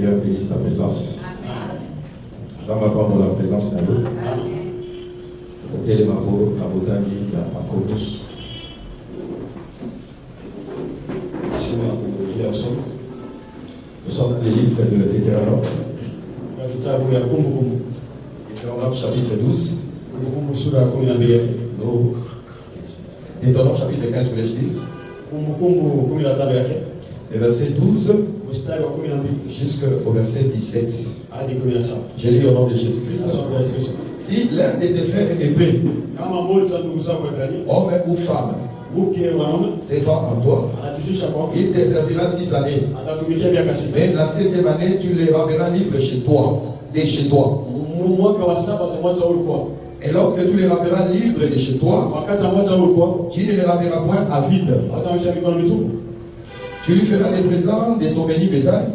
Seigneur bénisse ta présence. Jean va pour la présence de l'eau. Hôtel Mabo, la botanie, la Pacotus. Nous sommes dans les livres de Deutéronome. Deutéronome chapitre 12. Deutéronome chapitre 15, je vais dire. Le verset 12 jusqu'au verset 17. J'ai lu au nom de Jésus-Christ. Si l'un de tes frères est hébreu, homme ou femme, servant en toi, il te servira 6 années. Mais la 7e année, tu les renverras libres chez toi, de chez toi. Et lorsque tu les renverras libres de chez toi, tu ne les renverras point à vide. Tu lui feras des présents de ton béni bétail,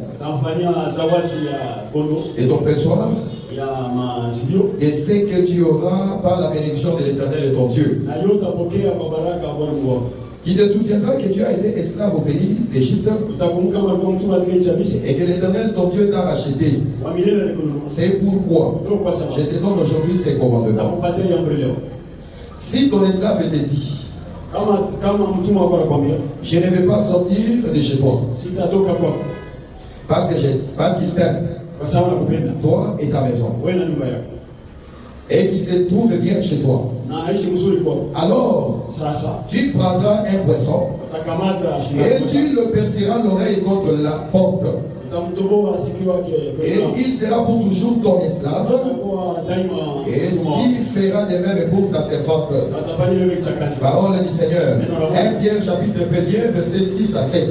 de ton pressoir, et ce que tu auras par la bénédiction de l'Éternel de ton Dieu. Qui te souviendra que tu as été esclave au pays d'Égypte et que l'Éternel ton Dieu t'a racheté. C'est pourquoi je te donne aujourd'hui ces commandements. Si ton esclave te dit, je ne vais pas sortir de chez toi, parce qu'il t'aime, toi et ta maison, et qu'il se trouve bien chez toi, alors tu prendras un poisson et tu le perceras l'oreille contre la porte, et il sera pour toujours ton esclave, et tu feras de même pour ta servante. Parole du Seigneur. 1 Pierre chapitre 1er verset 6 à 7.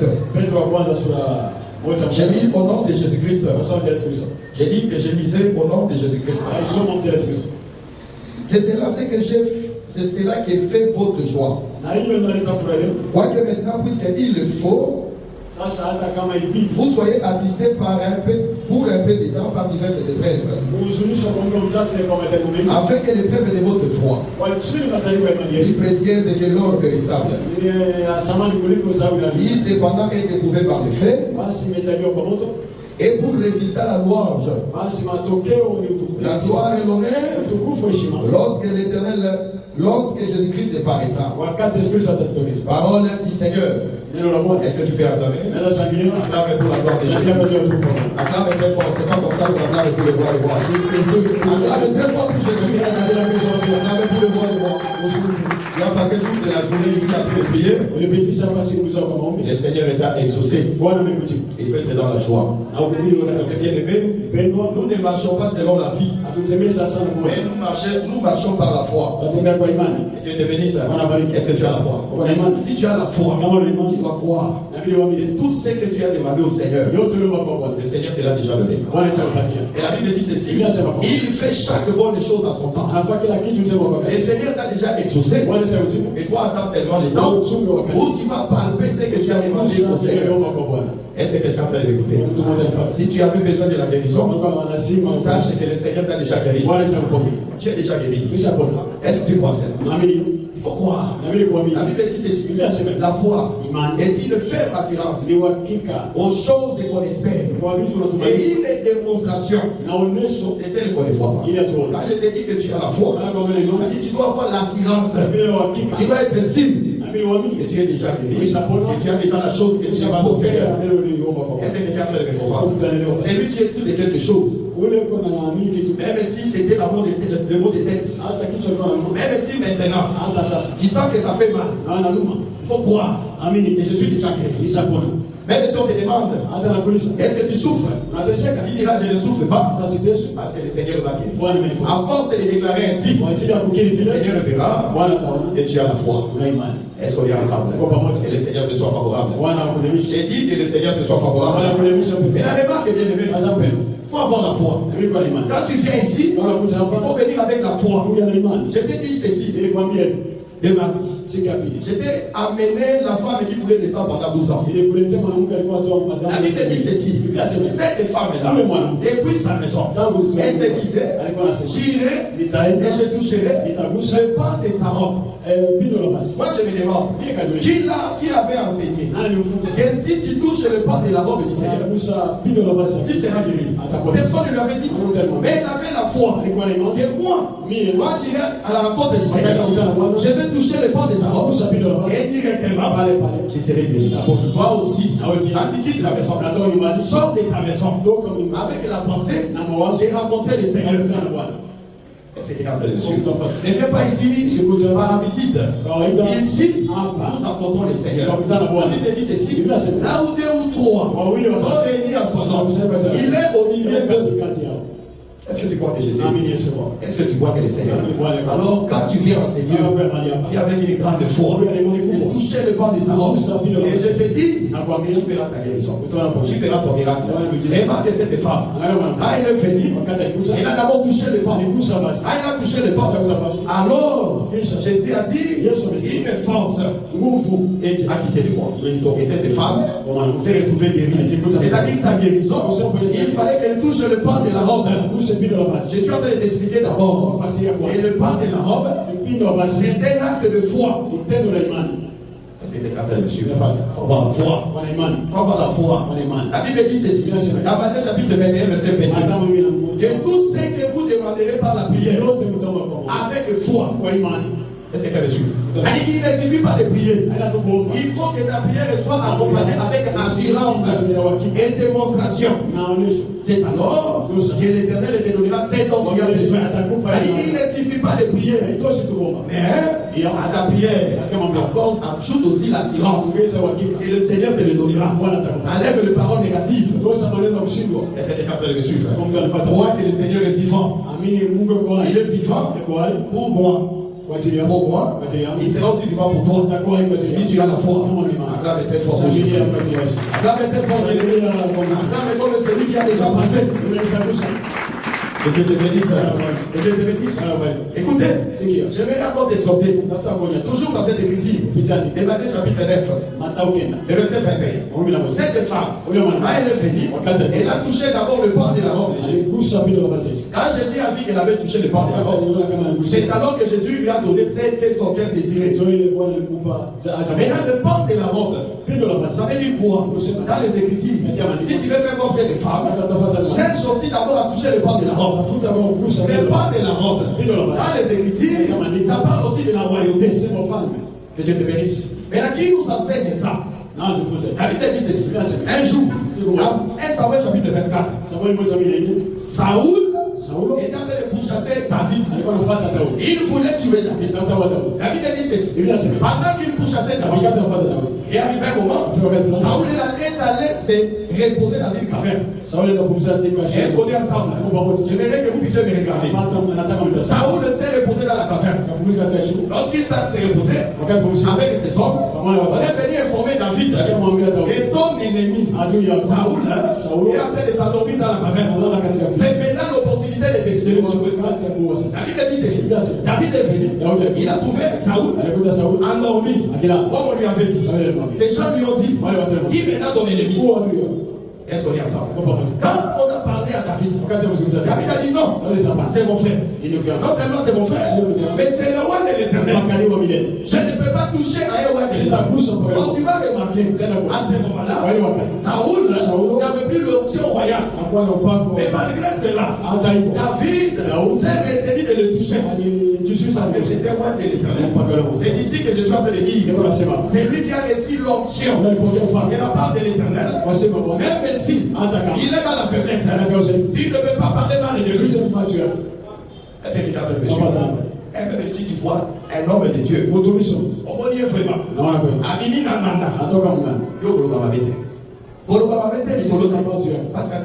J'ai mis au nom de Jésus-Christ. J'ai dit que je lisais au nom de Jésus-Christ. C'est cela qui fait votre joie. Quoique maintenant, puisqu'il le faut, vous soyez attristés pour un peu de temps par diverses épreuves, afin que l'épreuve de votre foi, plus précieuse que l'or périssable, qui cependant est éprouvé par le fait, et pour résultat la louange, la gloire et l'honneur, lorsque Jésus-Christ se paraîtra. Parole du Seigneur. Est-ce que tu peux acclamer? Acclame pour la gloire de Jésus. Acclame très fort, c'est pas comme ça qu'on acclame pour le voir et voir. Acclame très fort pour Jésus. Acclame pour le voir et voir. Il a passé toute la journée ici à prier. Le Seigneur est à exaucer. Il faut être dans la joie. Parce que bien aimé, nous ne marchons pas selon la vie, mais nous marchons par la foi. Et Dieu te bénisse. Est-ce que tu as la foi? Si tu as la foi, tu dois croire. Et tout ce que tu as demandé au Seigneur, le Seigneur te l'a déjà donné. Et la Bible dit ceci: il fait chaque bonne chose à son temps. Le Seigneur t'a déjà exaucé. Et toi, attends seulement le temps où tu vas palper ce que tu as demandé au Seigneur. Est-ce que quelqu'un peut l'écouter? Si tu avais besoin de la guérison, sache que le Seigneur t'a déjà guéri. Tu es déjà guéri. Est-ce que tu crois cela? Il faut croire. La Bible dit ceci: la foi est une ferme assurance aux choses qu'on espère et une démonstration de celles qu'on ne voit pas. Quand je te dis que tu as la foi, tu dois avoir l'assurance. Tu dois être signe. Et tu es déjà guéri. Et tu as déjà la chose que tu demandes au Seigneur. Est-ce que tu as fait le voir? C'est lui qui est sûr de quelque chose. Même si c'était le mot de tête. Même si maintenant tu sens que ça fait mal, il faut croire que je suis déjà guéri. Même si on te demande, est-ce que tu souffres? Tu diras, je ne souffre pas, parce que le Seigneur va guérir. À force de le déclarer ainsi, le Seigneur le verra et tu as la foi. Est-ce qu'on est ensemble? Que le Seigneur te soit favorable. J'ai dit que le Seigneur te soit favorable. Mais la remarque, bien aimé, il faut avoir la foi. Quand tu viens ici, il faut venir avec la foi. Je te dis ceci. De mardi, J'étais amené la femme qui voulait descendre pendant 12 ans. La Bible dit ceci. Cette femme-là, depuis sa maison, elle se disait, j'irai et je toucherai le pan de sa robe. Moi je me demande, qui avait enseigné que si tu touches le pan de la robe du Seigneur, tu seras guéri. Personne ne lui avait dit. Mais elle avait la foi. Et moi j'irai à la rencontre du Seigneur. Je vais toucher le pan de sa robe et directement je serai guéri. Moi aussi, quand tu quittes la maison, sors de ta maison avec la pensée, j'ai rencontré le Seigneur. Ne fais pas ici par habitude. Ici, nous rencontrons le Seigneur. La Bible dit ceci. Là où 2 ou 3 sont réunis à son nom, il est au milieu d'eux. Est-ce que tu crois que Jésus est? Est-ce que tu crois que le Seigneur est? Alors, quand tu viens au Seigneur, viens avec une grande foi, et toucher le banc des arômes, et je te dis, tu feras ta guérison. Tu feras ton miracle. Remarque cette femme. Quand elle est venue, elle a d'abord touché le banc. Quand elle a touché le banc, alors Jésus a dit, il me force, et a quitté le monde. Et cette femme s'est retrouvée guérie. C'est-à-dire que sa guérison, il fallait qu'elle touche le banc de la robe. Je suis en train de t'expliquer d'abord. Et le pas de la robe, c'est un acte de foi. C'est des cartes dessus. Il faut avoir la foi. Il faut avoir la foi. La Bible dit ceci. Dans Matthieu chapitre 21, verset 22. Que tout ce que vous demanderez par la prière, avec foi. Est-ce que quelqu'un me suit? Il ne suffit pas de prier. Il faut que ta prière soit accompagnée avec assurance et démonstration. C'est alors que l'Éternel te donnera ce dont tu as besoin. Il ne suffit pas de prier. Mais à ta prière, ajoute aussi l'assurance. Et le Seigneur te le donnera. Enlève les paroles négatives. Est-ce que quelqu'un peut me suivre? Crois que le Seigneur est vivant. Il est vivant pour moi. Pour moi, il sera aussi vivant pour toi. Si tu as la foi, acclame très fort. Acclame très fort. Acclame comme celui qui a déjà parlé. Et Dieu te bénisse. Et Dieu te bénisse. Écoutez, je vais encore t'exhorter. Toujours dans cette écriture. Et Matthieu chapitre 9. Le verset 21. Cette femme, quand elle est venue, elle a touché d'abord le pan de la robe de Jésus. Quand Jésus a vu qu'elle avait touché le pan de la robe, c'est alors que Jésus lui a donné celle que son cœur désirait. Maintenant, le pan de la robe, ça veut dire quoi? Dans les écritures, si tu veux faire comme cette femme, cherche aussi d'abord à toucher le pan de la robe. Le pan de la robe, dans les écritures, ça parle aussi de la royauté. Que Dieu te bénisse. Mais à qui nous enseigne ça? La Bible dit ceci. Un jour, 1 Samuel chapitre 24, Saoul est en train de pourchasser David. Il voulait tuer David. La Bible dit ceci. Pendant qu'il pourchassait David, il est arrivé un moment, Saoul est allé se reposer dans une caverne. Est-ce qu'on est ensemble? Je voudrais que vous puissiez me regarder. Saoul s'est reposé dans la caverne. Lorsqu'il s'est reposé avec ses hommes, on est venu informer David et ton ennemi Saoul est en train de s'endormir dans la caverne. C'est maintenant l'opportunité de t'expérimenter. La Bible dit ceci. David est venu, il a trouvé Saoul endormi. Comme on lui avait dit. Ces gens lui ont dit, dis maintenant ton ennemi. Est-ce qu'on est ensemble? Quand on a parlé à David, David a dit non, c'est mon frère. Non seulement c'est mon frère, mais c'est le roi de l'Éternel. Je ne peux pas toucher à un roi de l'Éternel. Donc tu vas remarquer, à ce moment-là, Saoul n'avait plus l'option royale. Mais malgré cela, David s'est retenu de le toucher. Parce que c'était roi de l'Éternel. C'est ici que je suis en train de dire. C'est lui qui a reçu l'option de la part de l'Éternel. Même si il est dans la faiblesse, s'il ne veut pas parler dans les dieux, est-ce que quelqu'un peut me suivre? Et même si tu vois un homme de Dieu, on va dire vraiment, Abini Namanda, parce qu'à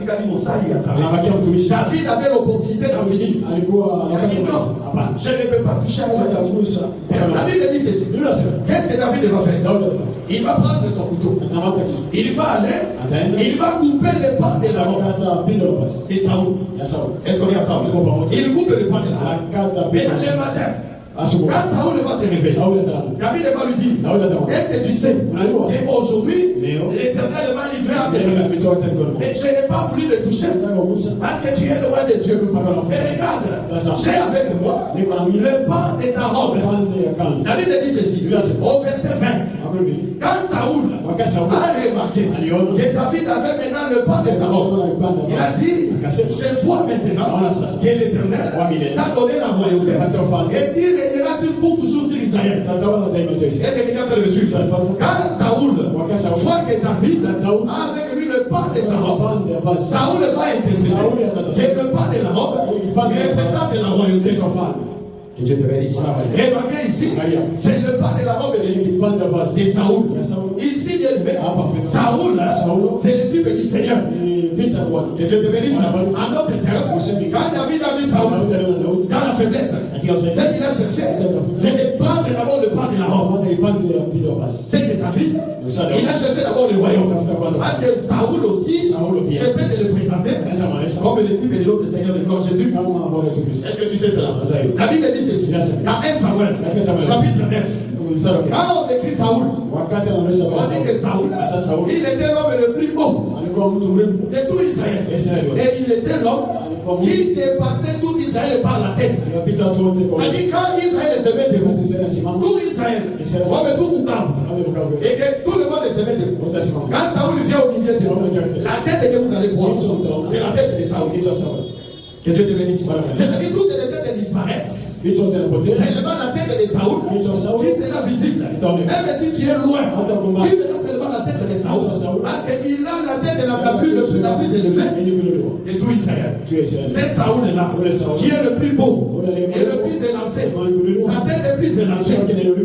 David avait l'opportunité d'en finir. Il a dit non, je ne peux pas toucher à ça. La Bible dit ceci. Qu'est-ce que David va faire? Il va prendre son couteau. Il va aller. Il va couper le pan de la robe de Saoul. Est-ce qu'on est ensemble? Il coupe le pan de la robe. Mais le matin, Quand Saoul va se réveiller, David va lui dire, est-ce que tu sais qu'aujourd'hui, l'Éternel m'a livré à tes mains. Et je n'ai pas voulu le toucher parce que tu es loin de Dieu. Mais regarde, j'ai avec moi le pan de ta robe. David dit ceci, au verset 20. Quand Saoul a remarqué que David avait maintenant le pan de sa robe, il a dit, je vois maintenant que l'Éternel t'a donné la royauté. Et tu régneras pour toujours sur Israël. Est-ce que quelqu'un peut le suivre? Quand Saoul voit que David a avec lui le pan de sa robe, Saoul va intercéder que le pan de la robe représente la royauté. Que Dieu te bénisse. Remarquez ici, c'est le pas de la robe de Saoul. Ici, bien aimé, Saoul, c'est le type du Seigneur. Que Dieu te bénisse. En d'autres termes, quand David a vu Saoul dans la faiblesse, ce qu'il a cherché, c'est de prendre d'abord le pas de la robe. C'est que David, il a cherché d'abord le royaume. Parce que Saoul aussi, je peux te le présenter comme le type de l'autre Seigneur de gloire Jésus. Est-ce que tu sais cela? La Bible dit ceci, dans 1 Samuel, chapitre 9. Quand on décrit Saoul, on dit que Saoul, il était l'homme le plus beau de tout Israël. Et il était l'homme qui dépassait tout Israël par la tête. C'est-à-dire quand Israël se met debout, tout Israël, on met tout Boukavu, et que tout le monde se met debout. Quand Saoul vient au milieu, la tête que vous allez voir, c'est la tête de Saoul. Que Dieu te bénisse. C'est-à-dire toutes les têtes disparaissent. C'est seulement la tête de Saoul qui sera visible. Même si tu es loin, tu verras seulement la tête de Saoul. Parce qu'il a la tête la plus élevée de tout Israël. C'est Saoul-là qui est le plus beau et le plus élancé. Sa tête est plus élancée.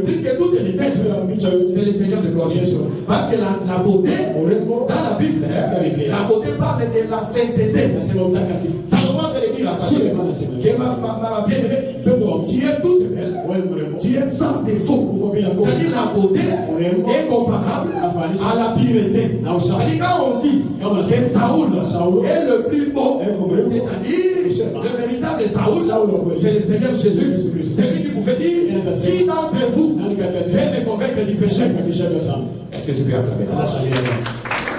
Puisque toutes les têtes, c'est le Seigneur de gloire Jésus. Parce que la beauté, dans la Bible, la beauté parle de la sainteté. Salomon va le dire à Fatima, qui est ma bien-aimée. Tu es toute belle, tu es sans défaut. C'est-à-dire la beauté est comparable à la pureté. C'est-à-dire quand on dit que Saoul est le plus beau, c'est-à-dire le véritable Saoul, c'est le Seigneur Jésus. C'est lui qui pouvait dire, qui d'entre vous peut me convaincre du péché? Est-ce que tu peux acclamer?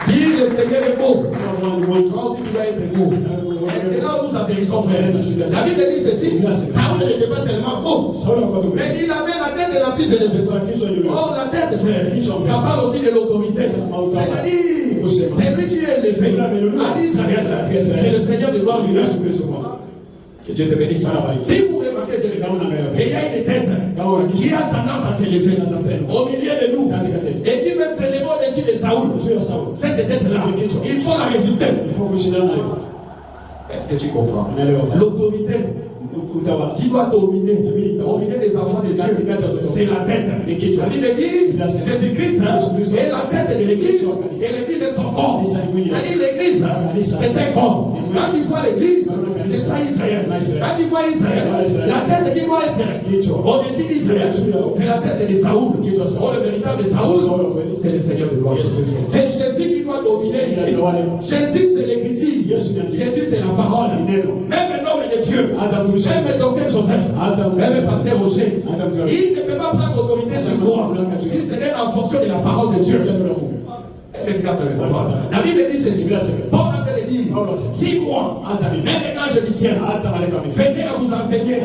Si le Seigneur est beau, toi aussi tu vas être beau. Et c'est là où nous atterrissons, frère. La Bible dit ceci, Saoul n'était pas tellement beau, mais il avait la tête la plus élevée. Or la tête, frère, ça parle aussi de l'autorité. C'est-à-dire, c'est lui qui est élevé. En Israël, c'est le Seigneur de gloire lui-même. Que Dieu te bénisse. Si vous remarquez, il y a une tête qui a tendance à s'élever au milieu de nous et qui veut s'élever au-dessus de Saoul. Cette tête-là, il faut la résister. Est-ce que tu comprends? L'autorité qui doit dominer les enfants de Dieu, c'est la tête. La Bible dit, Jésus-Christ est la tête de l'Église et l'Église est son corps. C'est-à-dire l'Église, c'est un corps. Quand tu vois l'Église, c'est ça Israël. Quand tu vois Israël, la tête qui doit être au-dessus d'Israël, c'est la tête de Saoul. Or le véritable Saoul, c'est le Seigneur de gloire. C'est Jésus qui doit dominer ici. Jésus, c'est l'Écriture. Jésus, c'est la parole. Même l'homme de Dieu, même le docteur Joseph, même le pasteur Roger, il ne peut pas prendre autorité sur moi si ce n'est en fonction de la parole de Dieu. La Bible dit ceci. Paul a fait dire 6 mois, même quand je dis ciel, venez à vous enseigner un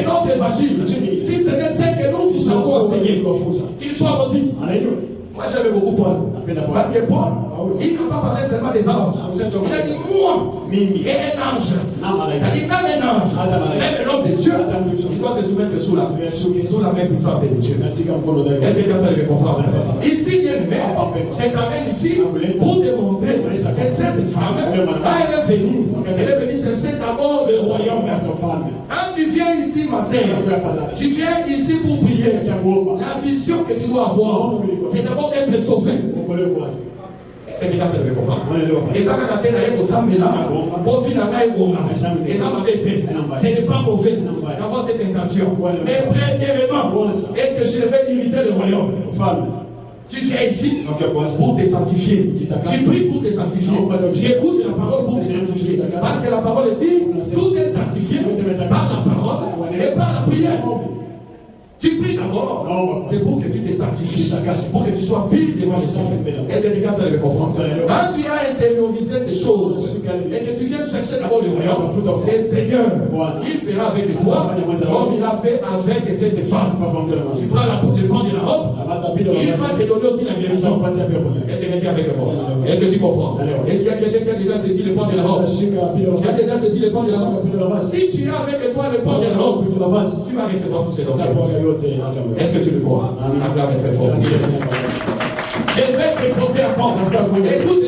autre évangile. Si ce n'est ce que nous vous avons enseigné, qu'il soit maudit. Moi j'aime beaucoup Paul. Parce que Paul, il n'a pas parlé seulement des anges. Il a dit moi et un ange. C'est-à-dire même un ange, même l'homme de Dieu, il doit se soumettre sous la main puissante de Dieu. Est-ce que quelqu'un peut comprendre? Ici, bien aimé, c'est quand même ici pour démontrer que cette femme, quand elle est venue chercher d'abord le royaume. Quand tu viens ici, ma sœur, tu viens ici pour prier. La vision que tu dois avoir, c'est d'abord être sauvé. C'est quelqu'un qui peut comprendre. Et ça, quand tu es pour s'amener pour finalement, ce n'est pas mauvais d'avoir cette intention. Mais premièrement, est-ce que je vais irriter le royaume? Tu viens ici pour te sanctifier. Tu pries pour te sanctifier. Tu écoutes la parole pour te sanctifier. Parce que la parole dit, tout est sanctifié par la parole et par la prière. Tu pries d'abord, c'est pour que tu te sanctifies, pour que tu sois pire devant le Seigneur. Est-ce que quelqu'un peut le comprendre? Quand tu as intériorisé ces choses et que tu viens chercher d'abord le royaume, le Seigneur, il fera avec toi comme il a fait avec cette femme. Tu prends la peau de prendre de la robe, il va te donner aussi la guérison. Est-ce que quelqu'un avec moi? Est-ce que tu comprends? Est-ce qu'il y a quelqu'un qui a déjà saisi le pan de la robe? Qui a déjà saisi le pan de la robe? Si tu as avec toi le pan de la robe, tu vas recevoir tous ces dons. Est-ce que tu le crois? Acclame très fort. Je vais t'exhorter encore. Écoute,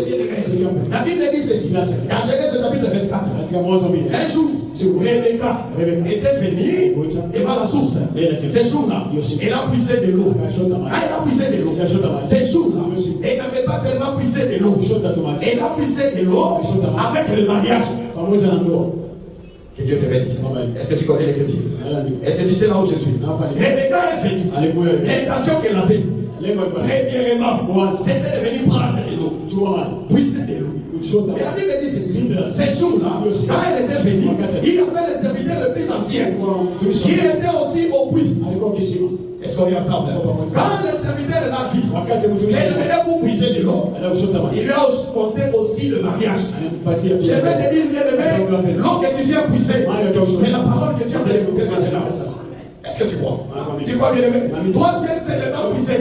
la Bible dit ceci. Dans Genèse chapitre 24. Un jour, Rebecca était venue devant la source. Ces jours-là, elle a puisé de l'eau. Elle a puisé de l'eau. Ces jours-là, elle n'avait pas seulement puisé de l'eau. Elle a puisé de l'eau avec le mariage. Que Dieu te bénisse. Est-ce que tu connais l'Écriture? Est-ce que tu sais là où je suis? Rebecca est venue. L'intention qu'elle avait, premièrement, c'était de venir prendre de l'eau. Puiser de l'eau. Et la Bible dit ceci. Ce jour-là, quand elle était venue, il y avait le serviteur le plus ancien qui était aussi au puits. Est-ce qu'on est ensemble? Quand le serviteur l'a vu, elle venait pour puiser de l'eau. Il lui a compté aussi le mariage. Je vais te dire, bien-aimé, l'eau que tu viens puiser, c'est la parole que tu viens de l'écouter maintenant. Est-ce que tu crois? Tu crois, bien-aimé? Toi, viens seulement puiser.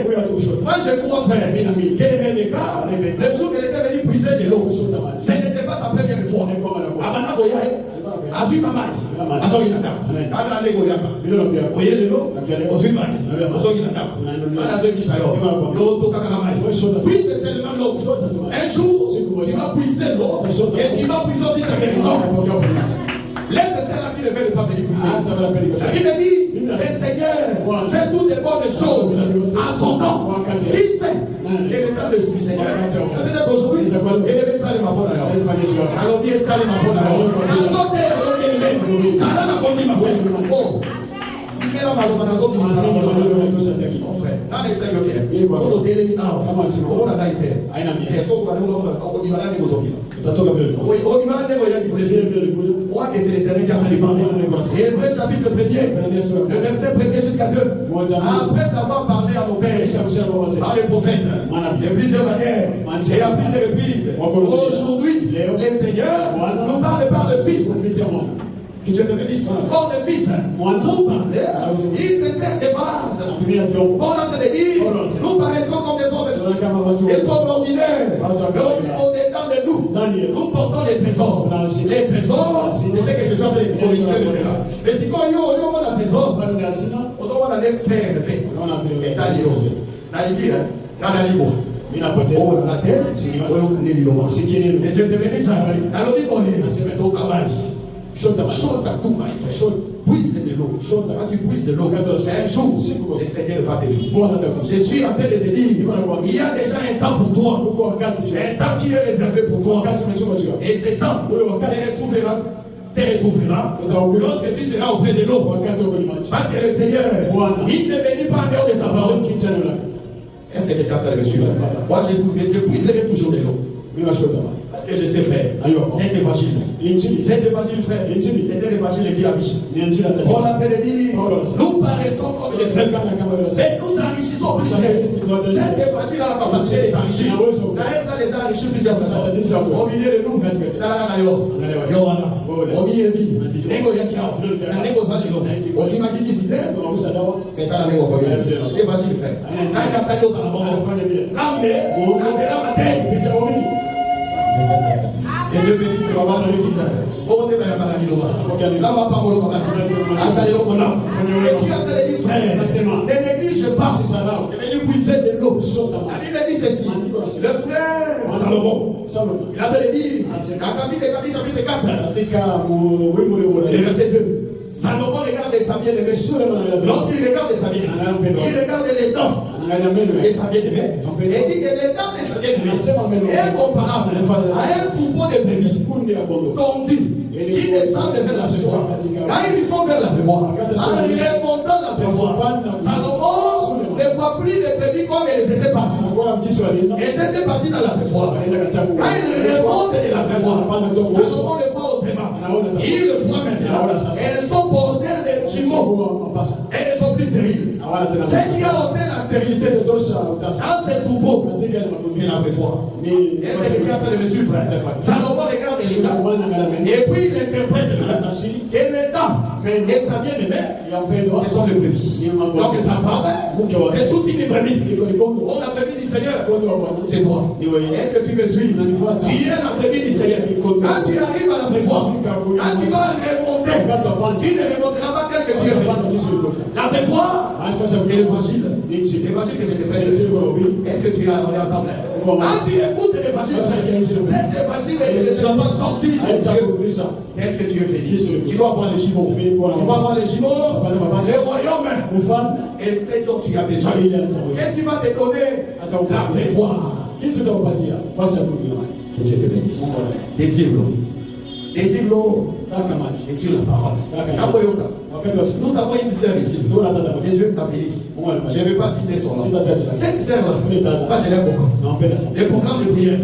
Moi, je crois, frère, que Rebecca, le jour qu'elle était venue puiser de l'eau, ce n'était pas sa première fois. Avant Goya, Azui Mamai, Azoi Nadam, Ada Goya, Oye de l'eau, Ozui Mai, Ozoi Nadam, Azoi Dishayo, Yoto Kakamai. Puise seulement l'eau. Un jour, tu vas puiser l'eau et tu vas puiser aussi ta guérison. Laisse celle-là qui ne fait pas venir puiser. La Bible dit, le Seigneur fait toutes les bonnes choses à son temps. Qui sait? Et le temps de ce Seigneur. Ça veut dire qu'aujourd'hui, il devait saler ma bonne ailleurs. Alors, dire saler ma bonne ailleurs. Alors, ça va la conduire ma frère. Oh. Il la malheureusement, mon frère. Dans l'exemple, il faut noter les minards. Comment on a été? Il faut qu'on y va aller aux autres. Moi, et c'est l'Éternel qui a fait parler. Et Hébreux chapitre 1er, le verset 1er jusqu'à 2. Après avoir parlé à nos pères, par les prophètes, de plusieurs manières et à plusieurs reprises, aujourd'hui, le Seigneur nous parle par le Fils. Que Dieu te bénisse. Or, le Fils, nous parler, il se sert des vases. Pour l'entendre dire, nous paraissons comme des hommes. Des hommes ordinaires. Au-dedans de nous, nous portons les trésors. Les trésors, c'est ce que je suis en train de dire. Mais si quand on a des trésors, on va aller faire le fait. Et t'as dit aussi. T'as dit, t'as dit, oh, la terre, et Dieu te bénisse. Alors, dis-moi, ton travail. Chante à tout, my frère. Puise de l'eau. Quand tu puisses de l'eau, un jour, le Seigneur va te visiter. Je suis en train de te dire, il y a déjà un temps pour toi. Un temps qui est réservé pour toi. Et ce temps, te retrouvera lorsque tu seras auprès de l'eau. Parce que le Seigneur, il ne bénit pas en dehors de sa parole. Est-ce que quelqu'un peut le suivre? Moi, je puiserai toujours de l'eau. Parce que je sais faire. Cet évangile, frère, c'est un évangile qui affiche. On a fait dire, nous paraissons comme des frères, mais nous enrichissons plusieurs. C'est évangile à la capacité d'enrichir. D'ailleurs, ça les a enrichis plusieurs personnes. Au milieu de nous, dans la Kamayo, Yohana, au milieu de nous, Nego Yakiao, Nego Zanilo, aussi Magiki Cité, mais dans la Nego Koyo. C'est évangile, frère. Quand il a fait l'eau à la bombe, Zambé, on a fait la bataille. Et Dieu bénisse les mamans de l'équipe. On est dans la maladie. Ça va pas pour le papa. Je suis en train de dire, frère, ne néglige pas. Et venir puiser de l'eau. La Bible dit ceci. Le frère Salomon, il avait dit, dans Cantique chapitre 4, le verset 2. Salomon regarde sa bien-aimée. Lorsqu'il regarde sa bien-aimée, il regarde les dents de sa bien-aimée. Et dit que les dents de sa bien-aimée est comparable à un troupeau de brebis conduit qui descend de faire la pleuvoie. Quand il faut faire la pleuvoie, en remontant la pleuvoie, Salomon ne voit plus les brebis comme elles étaient parties. Elles étaient parties dans la pleuvoie. Quand il remonte de la pleuvoie, Salomon le voit autrement. Il le voit maintenant. Elles sont porteurs des jumeaux. Elles ne sont plus stériles. Ce qui a ôté la stérilité dans ces troupeaux, c'est la prévoir. Est-ce que quelqu'un peut le suivre? Salomon regarde l'État. Et puis il interprète l'État. Et l'État et sa bien-aimée, ce sont les brebis. Donc sa femme, c'est toute une brebis. On a brebis du Seigneur, c'est toi. Est-ce que tu me suis? Tu es la brebis du Seigneur. Quand tu arrives à la prévoir, quand tu vas remonter, tu ne remonteras pas tel que tu es fait. La prévoir, c'est l'évangile. L'évangile que je te prêche. Est-ce que tu as regardé ensemble? Quand tu écoutes l'évangile, cet évangile ne sera pas sorti tel que tu es fait. Tu dois voir les jumeaux. Tu dois voir les jumeaux, les royaumes. Et c'est dont tu as besoin. Qu'est-ce qui va te donner la prévoir? Que Dieu te bénisse. Désire-le. Désire-le. Désire la parole. Nous avons une sœur ici. Que Dieu ta bénisse. Je ne vais pas citer son nom. Cette sœur, pas je l'aime beaucoup. Les programmes de prière.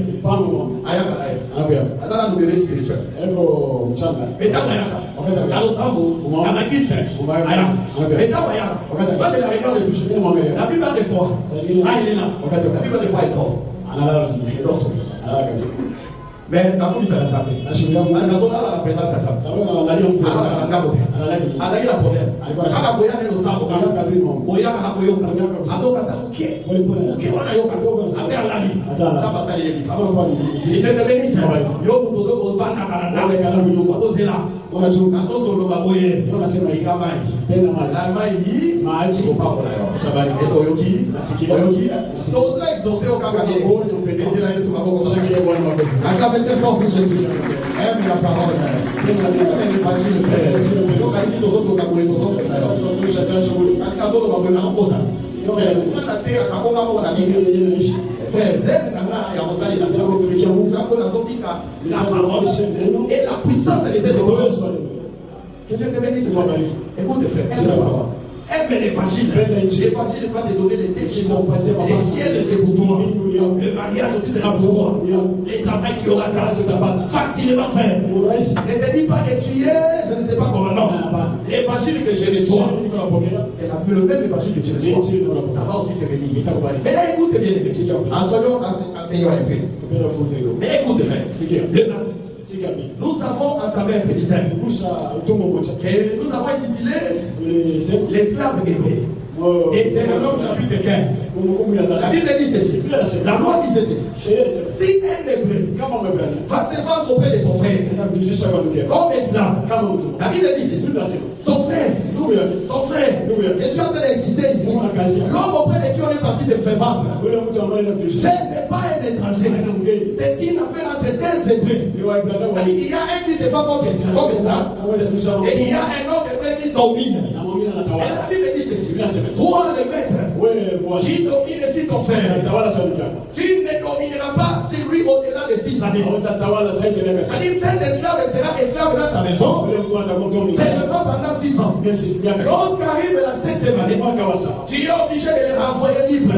Adala nous bébé spirituel. Mais dans moi je la regarde de toucher. La plupart des fois, il est là. La plupart des fois, il dort. Il dort sur. Mais la police a la présence à ça. Fort pour Jésus. Aime la parole. Aime l'évangile, frère. Donc, à l'issue de votre vocabulaire, de votre la parole et la puissance des aides de que Dieu te bénisse. Écoute, frère, aime la parole. Aime l'évangile. L'évangile va te donner des déchirements. Les ciels, c'est pour toi. Le mariage aussi sera pour toi. Le travail, tu auras ça. Facilement, frère. Ne te dis pas que tu es, je ne sais pas comment. Non. L'évangile que je reçois, c'est le même évangile que tu reçois. Ça va aussi te bénir. Mais là, écoute bien. Enseignons un peu. Mais écoute, frère. Nous avons à travers un petit thème que nous avons intitulé l'esclave hébreu. Deutéronome chapitre 15. La Bible dit ceci. La loi dit ceci. Si un hébreu va se vendre auprès de son frère comme esclave, la Bible dit ceci. Son frère, je suis en train d'insister ici. L'homme auprès de qui on est parti se fait vendre. Ce n'est pas un étranger. C'est une affaire entre deux hébreux. Il y a un qui se fait comme esclave et il y a un autre hébreu qui domine. Et la Bible dit ceci. Toi, le maître, qui domine ici ton frère, tu ne domineras pas sur lui au-delà de 6 années. C'est-à-dire, cet esclave sera esclave dans ta maison, seulement pendant 6 ans. Lorsqu'arrive la 7e année, tu es obligé de les renvoyer libre.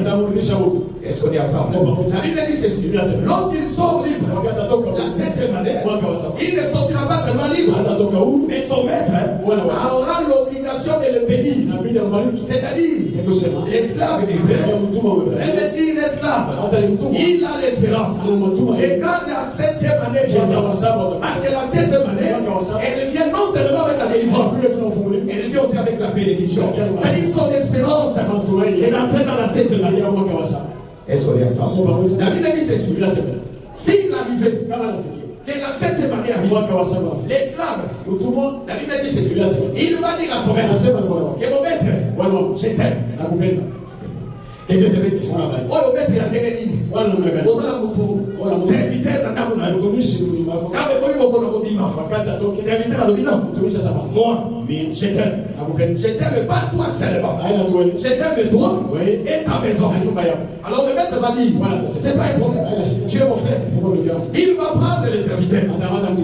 Est-ce qu'on est ensemble? La Bible dit ceci. Lorsqu'il sort libre, la 7e année, il ne sortira pas seulement libre, mais son maître aura l'obligation de le bénir. C'est-à-dire, l'esclave hébreu, même s'il est esclave, il a l'espérance. Et quand la 7e année vient, parce que la 7e année, elle vient non seulement avec la délivrance, elle vient aussi avec la bénédiction. C'est-à-dire son espérance, c'est d'entrer dans la 7e année. Est-ce qu'on est ensemble? La Bible dit ceci. S'il arrivait que la 7e année arrive, l'esclave, la Bible dit ceci. Il va dire à son maître que mon maître, je t'aime. Et je te bénisse. Oh, le maître, il y a des lignes. Serviteur dans la maison. Moi, je t'aime. Je t'aime pas toi seulement. Je t'aime toi et ta maison. Alors le maître va dire, c'est pas un problème. Tu es mon frère. Il va prendre les serviteurs.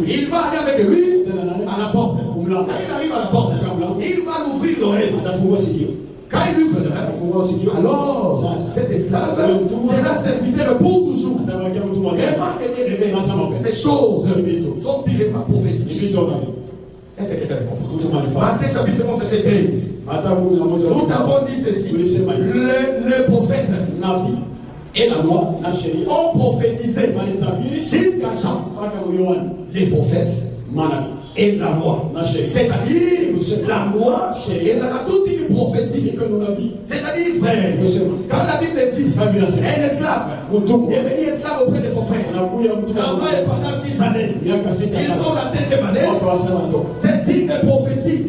Il va aller avec lui à la porte. Quand il arrive à la porte, il va l'ouvrir l'oreille. Quand il ouvre l'oreille, alors cet esclave sera serviteur pour toujours. Vraiment, ces choses sont pires par prophétique. Est-ce que quelqu'un comprend? Matthieu chapitre 1 verset 13. Nous avons dit ceci. Le prophète et la loi ont prophétisé jusqu'à Jean. Les prophètes et la loi. C'est-à-dire la loi et ça a tout dit de prophétie. C'est-à-dire, frère, quand la Bible dit un esclave est venu esclave auprès de son frère, travaille pendant 6 années, ils sont la 7e année, c'est digne de prophétie.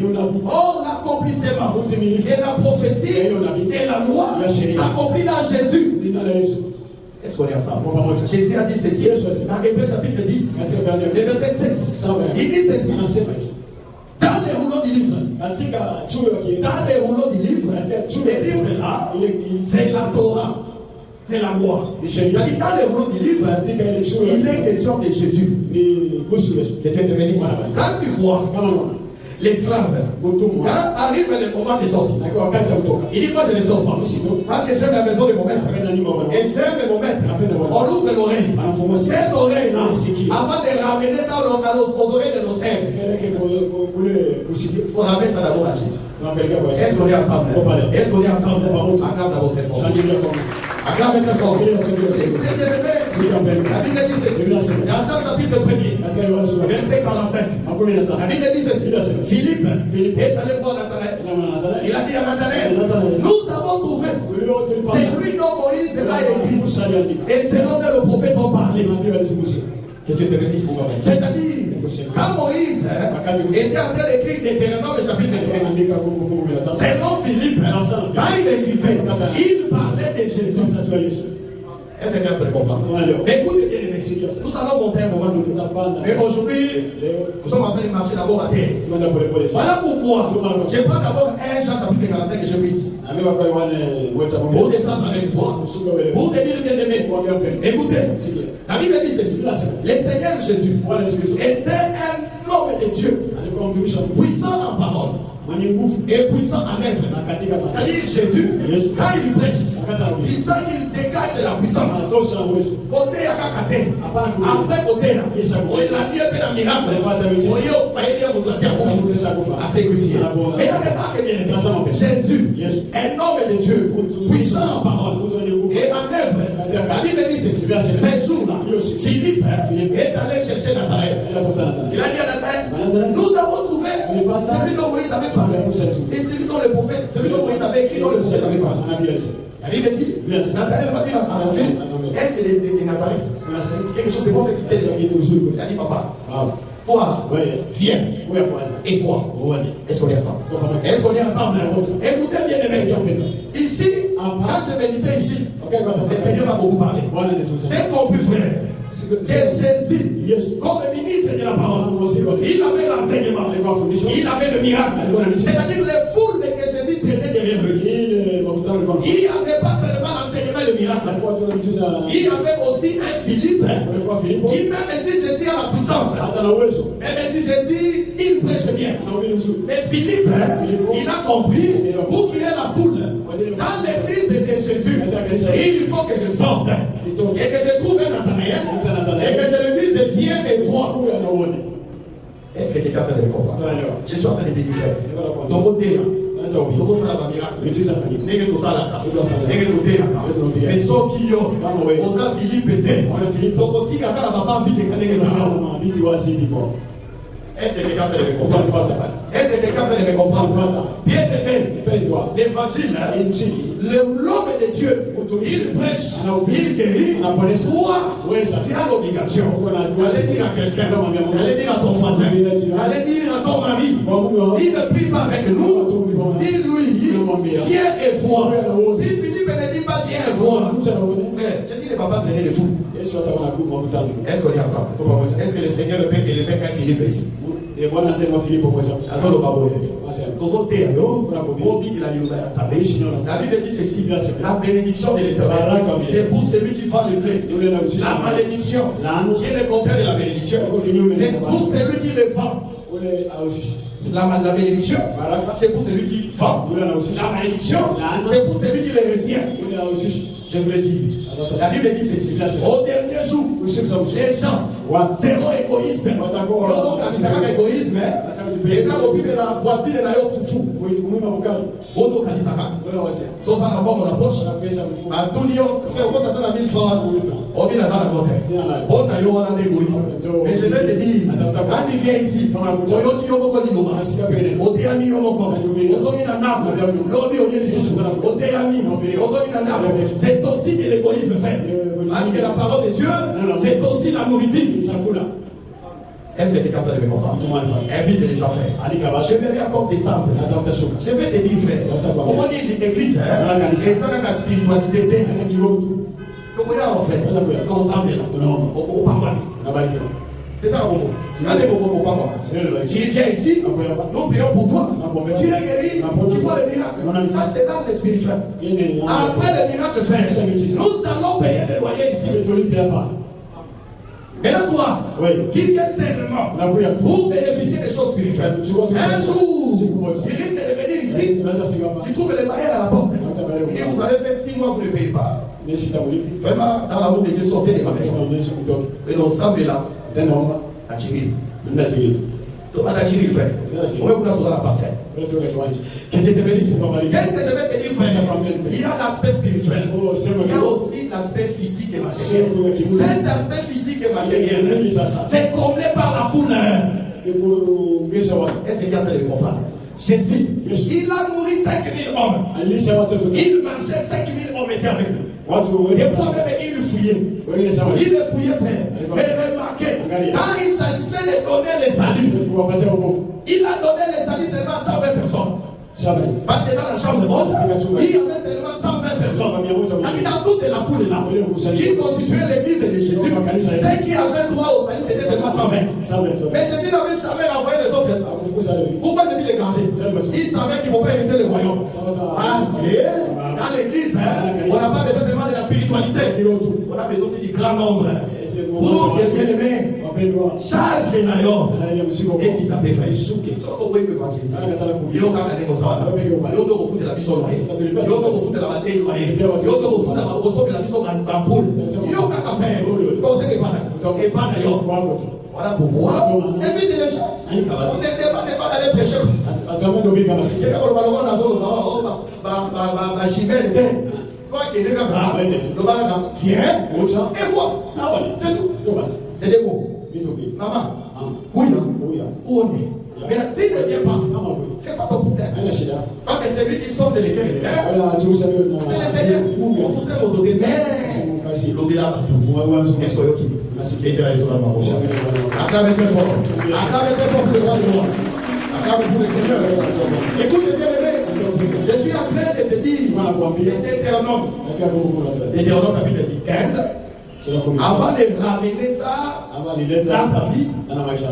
Or, l'accomplissement et la prophétie et la loi s'accomplit dans Jésus. Est-ce qu'on est ensemble? Jésus a dit ceci dans Hébreux chapitre 10, le verset 7. Il dit ceci. Dans les rouleaux du livre, les livres là, c'est la Torah, c'est la loi. C'est-à-dire dans les rouleaux du livre, il est question de Jésus. Que Dieu te bénisse. Quand tu vois l'esclave, quand arrive le moment de sortir, il dit moi je ne sors pas parce que j'aime la maison de mon maître et j'aime mon maître. On ouvre l'oreille, cette oreille là, avant de ramener ça aux oreilles de nos frères, il faut ramener ça d'abord à Jésus. Est-ce qu'on est ensemble? Est-ce qu'on est ensemble? Acclame d'abord très fort. Acclame très fort. La Bible dit ceci. Dans Jean chapitre 1er, verset 45. La Bible dit ceci. Philippe est allé voir Nathanaël. Il a dit à Nathanaël, nous avons trouvé. C'est lui dont Moïse l'a écrit. Et c'est là que le prophète a parlé. Que Dieu te bénisse. C'est-à-dire, quand Moïse était en train d'écrire Deutéronome chapitre 13, selon Philippe, quand il écrivait, il parlait de Jésus. Est-ce que vous comprendre? Mais écoutez bien les Mexicains. Nous allons monter un moment donné. Mais aujourd'hui, nous sommes en train de marcher d'abord à terre. Voilà pourquoi je prends d'abord un Jean chapitre 45 que je prie. Pour descendre avec toi. Pour te dire bien aimé. Écoutez. La Bible dit ceci. Le Seigneur Jésus était un homme de Dieu. Puissant en parole. Et puissant en œuvre. C'est-à-dire Jésus, quand il prêche, il sent qu'il dégage la puissance. Côté à Kakate, après côté, on a dit un peu la miracle. On y a assez réussi. Mais remarque bien, Jésus, un homme de Dieu, puissant en parole et en œuvre. La Bible dit ceci. Ce jour-là, Philippe est allé chercher Nathanaël. Il a dit à Nathanaël, nous avons trouvé celui dont Moïse avait parlé. Et celui dont le prophète, celui dont Moïse avait écrit, dont le prophète avait parlé. La Bible dit, Nathanaël va dire à la fille, est-ce que les Nazareth, quelque chose de bon fait quitter les gens? Il a dit, papa, toi, viens et vois. Est-ce qu'on est ensemble? Est-ce qu'on est ensemble? Écoutez bien les mecs. Ici, quand je méditais ici, le Seigneur m'a beaucoup parlé. C'est compris, frère. Que Jésus, comme ministre de la parole, il avait l'enseignement, il avait le miracle. C'est-à-dire les foules que Jésus traitait derrière lui. Il n'y avait pas seulement l'enseignement et le miracle. Il y avait aussi un Philippe qui, même si Jésus a la puissance, même si Jésus, il prêche bien. Mais Philippe, il a compris, pour qu'il y ait la foule, dans l'église de Jésus, il faut que je sorte et que je trouve un Nathanaël et que je lui dise viens et vois. Est-ce que quelqu'un peut le comprendre? Je suis en train de te dire, dans vos terres, dans vos frères à miracle, n'est-ce tout ça là? N'est-ce tout terre? Mais ce qui yo, Osa Philippe était, donc on dit qu'à la papa vit des canets. Est-ce que quelqu'un peut le comprendre? Est-ce que quelqu'un peut le comprendre? Bien aimé, l'évangile, l'homme de Dieu, il prêche, il guérit. Toi, tu as l'obligation d'aller dire à quelqu'un, d'aller dire à ton voisin, d'aller dire à ton mari, s'il ne prie pas avec nous, dis-lui, viens et vois. Si Philippe ne dit pas viens et vois, frère, je dis les papas venaient de fou. Est-ce qu'on est ensemble? Est-ce que le Seigneur peut élever un Philippe ici? La Bible dit ceci, la bénédiction de l'Éternel, c'est pour celui qui va le blé. La malédiction, qui est le contraire de la bénédiction, c'est pour celui qui le vend. La bénédiction, c'est pour celui qui vend. La malédiction, c'est pour celui qui le retient. Je vous le dis. La Bible dit ceci. Au dernier jour, les gens Zéro égoïsme. Égoïsme. Et ça, au de la voisine de la Yosufu. Odo Kalisaka. Sauf à la mort dans la poche. Antonio, fait au compte de 1000 francs. On vient dans la côte. On a eu un égoïsme. Mais je vais te dire, quand tu viens ici, c'est aussi de l'égoïsme fait. Parce que la parole de Dieu, c'est aussi la nourriture. Est-ce que tu es capable de me comprendre? Invite les gens, frère. Je vais encore descendre. Je vais te dire, frère. Au fond de l'église, c'est ça la spiritualité. Comment on fait? Comme ça, au Pamani. C'est ça, bon. Tu viens ici, nous prions pour toi. Tu es guéri, tu vois le miracle. Ça, c'est l'âme spirituel. Après le miracle fait, nous allons payer les loyers ici. Maintenant, toi, qui viens seulement pour bénéficier des choses spirituelles, un jour, tu risques de venir ici, tu trouves les barrières à la porte. Et vous avez fait 6 mois, vous ne payez pas. Vraiment, dans la route de Dieu, sortez de ma maison. Et donc, ça, là, la Chiril. Thomas la Chiril, frère. On va vous donner la parcelle. Qu'est-ce que je vais te dire, frère? Il y a l'aspect spirituel. Il y a aussi l'aspect physique et matériel. Cet aspect physique et matériel, c'est comblé par la foule. Est-ce que quelqu'un peut le comprendre? Jésus, il a nourri 5000 hommes. Il marchait 5000 hommes étaient avec lui. Des fois même il fouillait. Il fouillait, frère. Mais remarquez, quand il s'agissait de donner les saluts, il a donné les saluts seulement à 120 personnes. Parce que dans la chambre haute, il y avait seulement 120 personnes. Dans toute la foule là, qui constituait l'église de Jésus, ceux qui avaient droit au salut, c'était seulement 120. Mais Jésus n'avait jamais envoyé les autres. Pourquoi Jésus les gardait? Il savait qu'il ne faut pas éviter le royaume. Parce que dans l'église, on n'a pas besoin seulement de la spiritualité. On a besoin aussi du grand nombre. Pour que bien-aimés, charge d'ailleurs, et qui t'a fait souquer. Ça va vous évangéliser. Il y a un des gosses. Il y a un gosses de la mission loyée. Il y a un gosses de la bataille loyée. Il y a un gosses de la mission en poule. Il y a un café. Conseil et pas d'ailleurs. Voilà pourquoi. Évite les gens. On ne demande pas d'aller prêcher. C'est comme le ballon dans la zone. Ma chimère était. Que les gars, le ballon viens et vois. C'est tout. C'est des mots. Maman, oui, où on est? Mais s'il ne vient pas, c'est pas ton problème. Parce que c'est lui qui sort de l'école. C'est le Seigneur. On se sert au mais l'obéla va tout. Est-ce que qui est raison à ma bouche? Acclamez très fort. Acclamez très fort pour le sang de roi. Acclamez pour le Seigneur. Écoute, bien aimé, je suis en train de te dire, Deutéronome. Deutéronome chapitre 15. Avant de ramener ça dans ta vie,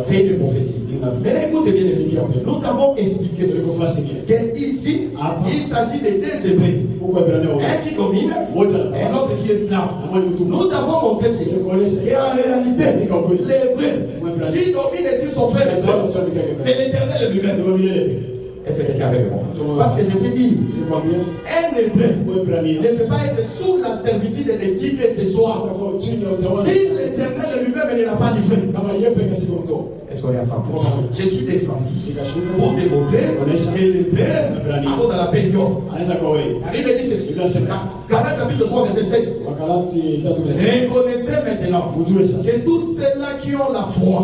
c'est une prophétie. Mais écoutez bien, nous avons expliqué ce qu'ici, il s'agit de deux Hébreux. Un qui domine et l'autre qui est esclave. Nous avons montré ceci. Et en réalité, l'Hébreu qui domine ici son frère, c'est l'Éternel lui-même. Est-ce que quelqu'un avec moi? Parce que je te dis, un Hébreu ne peut pas être sous la servitude de qui que ce soit. Si l'Éternel lui-même ne l'a pas livré. Est-ce qu'on est ensemble? Je suis descendu pour démontrer que l'Hébreu, à cause de la période, la Bible dit ceci. Galates chapitre 3, verset 16. Reconnaissez maintenant que tous ceux-là qui ont la foi,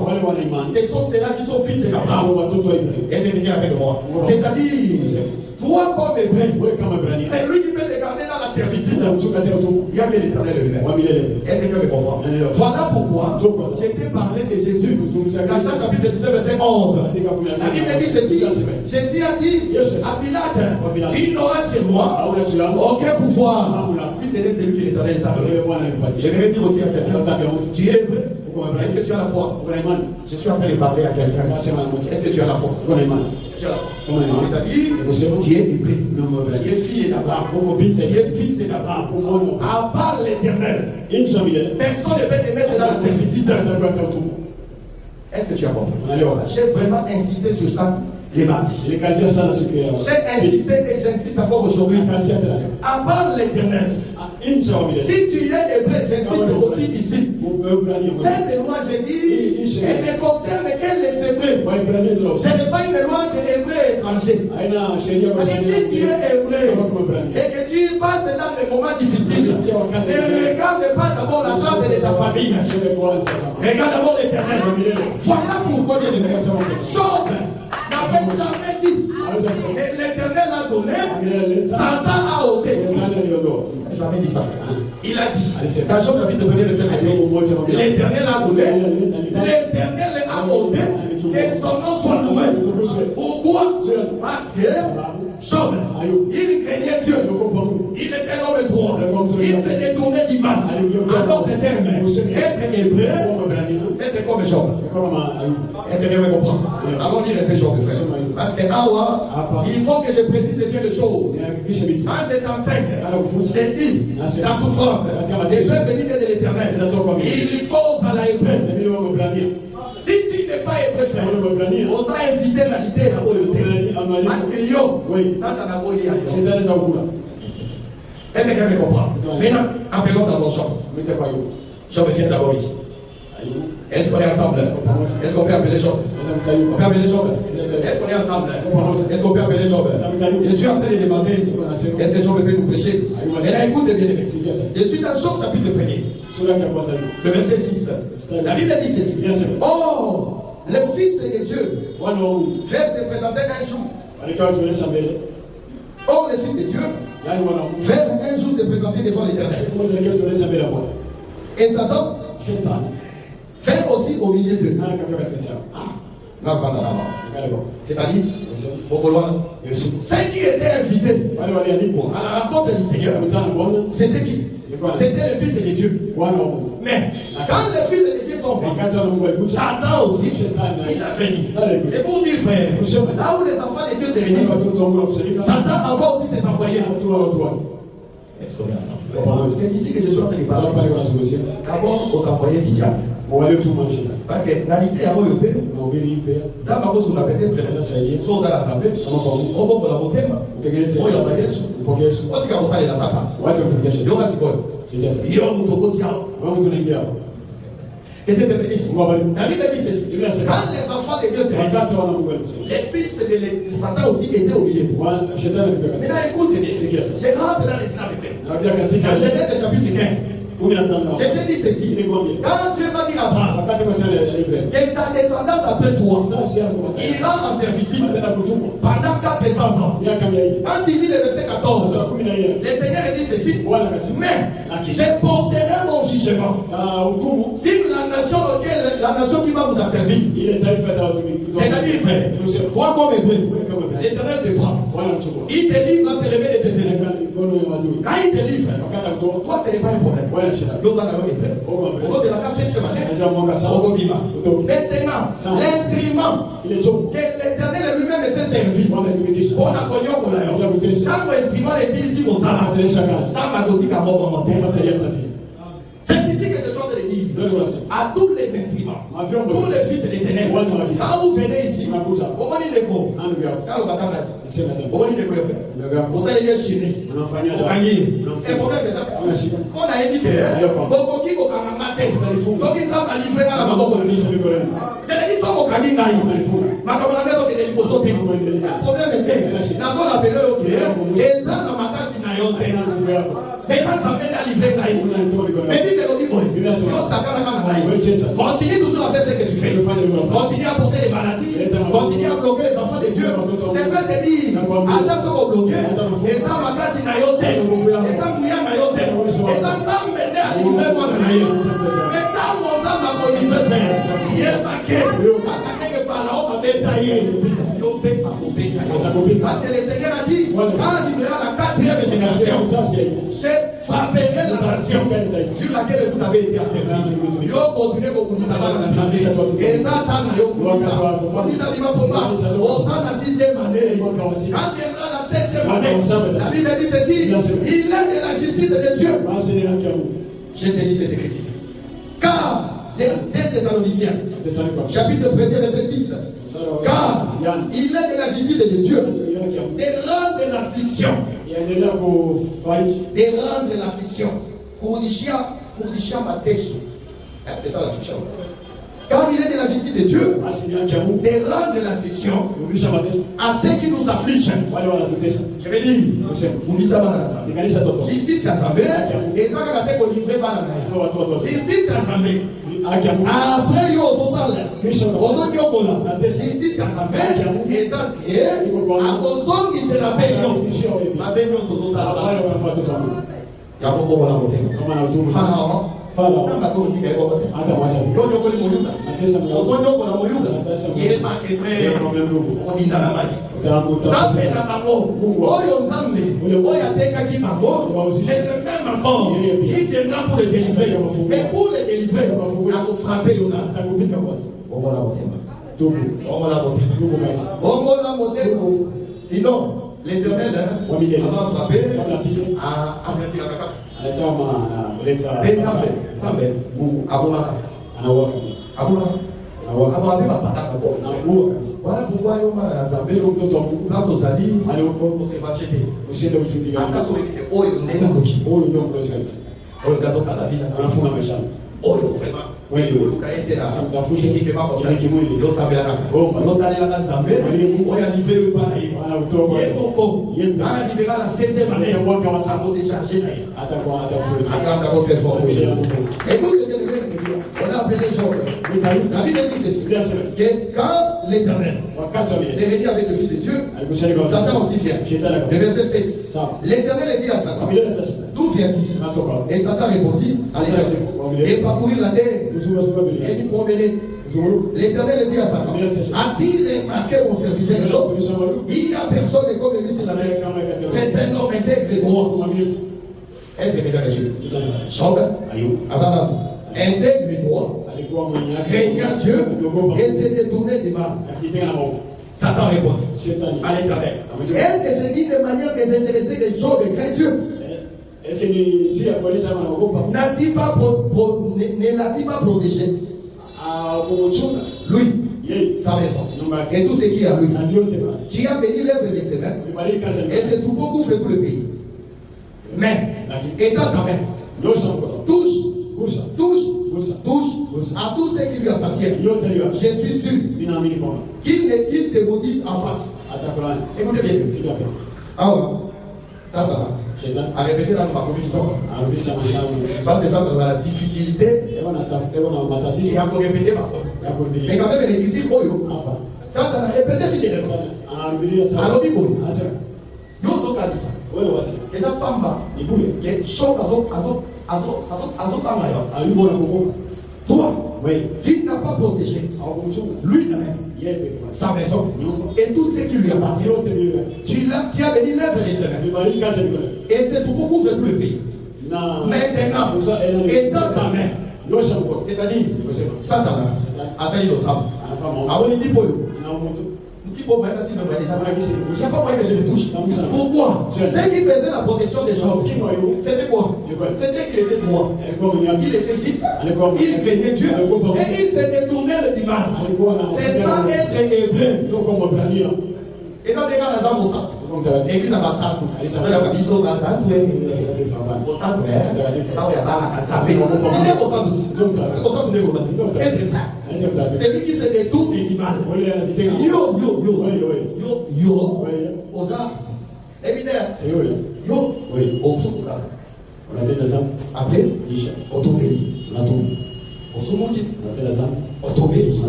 ce sont ceux-là qui sont fils d'Abraham. Est-ce que quelqu'un avec moi? C'est-à-dire, toi comme Hébreu, c'est lui qui peut te garder dans la servitude. Il y a bien l'Éternel lui-même. Est-ce que tu me comprends? Voilà pourquoi je t'ai parlé de Jésus. Dans Jean chapitre 19, verset 11. La Bible dit ceci. Jésus a dit à Pilate, tu n'auras sur moi aucun pouvoir. Si c'était celui qui l'Éternel t'a donné. J'aimerais dire aussi à quelqu'un, tu es Hébreu. Est-ce que tu as la foi? Je suis en train de parler à quelqu'un. Est-ce que tu as la foi? C'est-à-dire, tu es Hébreu, tu es fille d'Abraham, tu es fils d'Abraham. À part l'Éternel, personne ne peut te mettre dans la servitude. Est-ce que tu as compris? J'ai vraiment insisté sur ça les mardis. J'ai insisté et j'insiste encore aujourd'hui. À part l'Éternel, si tu es hébreu, j'insiste aussi ici. Cette loi, j'ai dit, elle ne concerne que les Hébreux. Ce n'est pas une loi de l'Hébreu étranger. C'est-à-dire, si tu es hébreu et que tu passes dans des moments difficiles, ne regarde pas d'abord la chambre de ta famille. Regarde d'abord l'Éternel. Voilà pourquoi Dieu est aimé. Sauf n'avait jamais dit. Et l'Éternel a donné, Satan a ôté. Jamais dit ça. Il a dit, dans Job chapitre 1er verset 21, l'Éternel a donné, l'Éternel a ôté, et son nom soit loué. Pourquoi? Parce que Job, il craignait Dieu. Il était un homme droit. Il se détournait du mal. En d'autres termes, être hébreu, c'était comme Job. Est-ce que vous me comprenez? Allons lire un peu Job, frère. Parce que il faut que je précise bien les choses. Quand je t'enseigne, j'ai dit la souffrance. Et je vais venir de l'Éternel. Il faut à la hébreu. Si tu n'es pas hébreu, frère, on va éviter la l'idée à Boyoté. Parce que yo, ça t'en a boyé à yo. Est-ce que quelqu'un me comprend? Maintenant, appelons d'abord Job. Job vient d'abord ici. Est-ce qu'on est ensemble? Est-ce qu'on peut appeler Job? On peut appeler Job? Est-ce qu'on est ensemble? Est-ce qu'on peut appeler Job? Je suis en train de demander, est-ce que Job peut nous prêcher? Et là, écoute bien aimé. Je suis dans Job chapitre 1er. Le verset 6. La Bible dit ceci. Oh, le Fils de Dieu va se présenter un jour. Oh, le Fils de Dieu va un jour se présenter devant l'Éternel. Et Satan va aussi au milieu d'eux. C'est-à-dire, ceux qui étaient invités à la rencontre du Seigneur, c'était qui? C'était le Fils de Dieu. Mais quand les Fils de Dieu sont venus, Satan aussi, il a venu. C'est pour dire, frère, là où les enfants de Dieu se réunissent, Satan envoie aussi ses envoyés. Est-ce qu'on est ensemble? C'est ici que je suis en train de parler. D'abord aux envoyés du diable. Parce que la l'idée à Oyope, ça va vous la peut-être chose à l'assemblée, on va pour la beauté, on y a pas de sous. On dit qu'à vous faire la Satan. Yo va s'y coller. Yo nous toko tiens. Et c'est bénéfice. La Bible dit ceci. Quand les enfants de Dieu se réunissent, les fils de Satan aussi étaient au milieu. Maintenant écoute, je rentre dans les synagogues. Genèse chapitre 15. Je te dis ceci, quand Dieu va dire à Abraham que ta descendance après toi ira en servitude pendant 400 ans. Quand il lit le verset 14, le Seigneur dit ceci, mais je porterai mon jugement sur la nation qui va vous asservir. C'est-à-dire, frère, toi comme hébreu, l'Éternel te prend. Il te livre entre les mains de tes ennemis. Quand il te livre, toi ce n'est pas un problème. Nous allons hébreu. Au de la casse cette année, maintenant, l'instrument que l'Éternel lui-même s'est servi pour la cognon pour l'ailleurs. Quand l'instrument est ici au Sama, ça m'a dit qu'à mon c'est ici que je suis en train de dire à tous les instruments, tous les fils de l'Éternel. Quand vous venez ici, comment il est beau? Quand vous allez vous allez les chiner. Vous gagnez. C'est problème, mais ça. On a indiqué, beaucoup qui vont mater. Ceux qui sont livrés à la maman de l'Église. C'est-à-dire qu'ils sont au gagnés. Ma camarade est allée sauter. C'est un problème, mais dans son appel, et ça, dans ma tasse, il n'a rien. Mais ça s'amène à livrer là. Mais dites que continue toujours à faire ce que tu fais. Continue à porter les maladies. Continue à bloquer les enfants des yeux. C'est vrai te dire, attends ce qu'on bloque. Et ça va casser une ayote. Et ça mouille un ayote. Et ça m'amène à livrer moi dans l'ayote. Mais quand mon âme a livré, il est marqué. Que Pharaon m'a détaillé. Parce que le Seigneur a dit, quand il verra la 4e génération, je frapperai la nation sur laquelle vous avez été asservis. Yo continuez beaucoup de savoir dans l'assemblée. Et ça, t'en as eu pour ça. Comme ça, dit ma pomba, on s'en a 6e année. Quand viendra la 7e année, la Bible dit ceci, il est de la justice de Dieu. Je te lis cette écriture. Car, des Thessaloniciens, chapitre 1er, verset 6. Car il est de la justice de Dieu de rendre l'affliction. De rendre l'affliction. C'est ça l'affliction. Car il est de la justice de Dieu de rendre l'affliction à ceux qui nous affligent. Je vais dire, justice à Zambé, et ça va être livré par la main. Justice à Zambé. Après, il y a au sol. Justice à Zambé, et ça qui est à cause qui se la paye. Ma belle, il y a beaucoup de Pharaon. C'est le même encore. Il viendra pour le délivrer. Mais pour le délivrer, il a frappé. Sinon, l'Éternel va frapper à voilà pourquoi on a appelé Job. La Bible dit ceci, que quand l'Éternel s'est venu avec le Fils de Dieu, Satan aussi vient. Le verset 7. L'Éternel dit à Satan, d'où viens-tu? Et Satan répondit à l'Éternel, et parcourir la terre, et dit promener. L'Éternel dit à Satan, a-t-il remarqué mon serviteur Job? Il n'y a personne comme lui sur la terre. C'est un homme intègre et droit. Est-ce que mesdames et messieurs, Job, intègre et droit, craignant Dieu et s'est détourné du mal. Satan répond à l'Éternel. Est-ce que c'est dit de manière désintéressée que Job craint Dieu? N'a-t-il pas protégé lui, sa maison, et tout ce qui est à lui, qui a béni l'œuvre de ses mains, et c'est tout beaucoup fait tout le pays. Mais, étant ta main, touche à tous ceux qui lui appartiennent. Je suis sûr qu'il te maudisse en face. Écoutez bien. Alors, Satan a répété dans ma communication. Parce que Satan a la difficulté. Il a encore répété ma communication. Mais quand même, il est critique. Satan a répété fidèlement. Alors, dit bon. Nous sommes là. Et ça femme là. Les choses toi, qui n'a pas protégé lui-même, sa maison et tout ce qui lui appartient. Tu as béni l'œuvre de ses mains. Et c'est tout beaucoup fait tout le pays. Maintenant, étant ta main, c'est-à-dire, Satan a fait le sang. Avant de dire pour eux. Je ne sais pas pourquoi je le touche. Pourquoi? Ce qui faisait la protection des gens, c'était quoi? C'était qu'il était droit. Il était juste. Il craignait Dieu. Et il s'est détourné du mal. C'est ça être hébreu. Et ça dégage la zone au centre. L'église a passé à tout. Il s'appelle la Biso Bassan. Au centre, ça va y avoir la Katsabé. C'est au centre. C'est au centre de l'église. Être ça. C'est lui qui se détourne du mal. Yo. Oda. Évidemment. Yo. Au Souka. Après, Otobéli. Au Soumoudi. Otobéli.